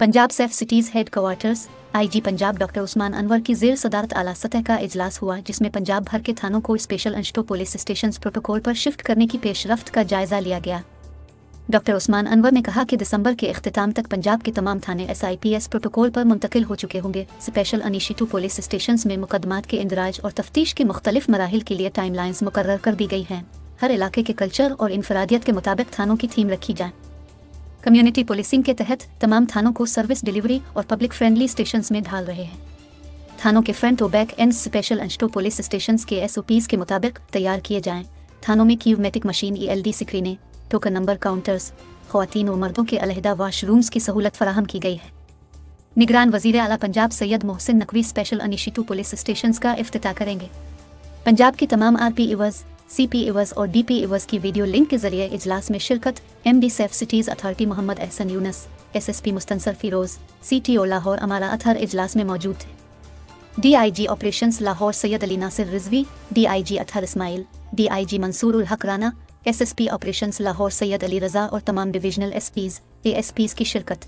Punjab safe cities head quarters IG Punjab doctor Usman Anwar की ज़ेर सदारत आला सतह का इजलास हुआ, जिसमें पंजाब भर के थानों को special initiative police station protocol पर शिफ्ट करने की पेशरफ्त का जायजा लिया गया। डॉक्टर उस्मान अनवर ने कहा कि दिसंबर के इख्तिताम तक पंजाब के तमाम थाने SIPS प्रोटोकॉल पर मुंतकिल हो चुके होंगे। स्पेशल अनिशिटो पुलिस स्टेशन में मुकदमात के इंदराज और तफ्तीश के मुख्तलिफ मराहिल के लिए टाइमलाइंस मुकर्रर कर दी गई हैं। हर इलाके के कल्चर और इनफरादियत के मुताबिक थानों की थीम रखी जाए। कम्युनिटी पुलिसिंग के तहत तमाम थानों को सर्विस डिलीवरी और पब्लिक फ्रेंडली स्टेशंस में ढाल रहे हैं। थानों के फ्रंट और back end special initiative police stations के SOPs के मुताबिक तैयार किए जाएं। थानों में क्यूमेटिक मशीन ELD स्क्रीनें, टोकन नंबर काउंटर्स, ख़वातीन और मर्दों के अलहदा वाशरूम्स की सहूलत फराहम की गई है। निगरान वज़ीर आला Punjab Syed Mohsin Naqvi special initiative police stations का इफ्तिताह करेंगे। पंजाब की तमाम RP इवज़, CP इवज़ और DP इवज़ की वीडियो लिंक के जरिए इजलास में शिरकत MD safe cities authority Mohammad Ahsan Younas, SSP Mustansar Feroz, CTO Lahore Amara Athar इजलास में मौजूद थे। DIG operations Lahore Syed Ali Nasir Rizvi, DIG Athar Ismail, DIG Mansoor ul Haq Rana, SSP operations Lahore Syed Ali Raza और तमाम डिविजनल SPs, ASPs की शिरकत।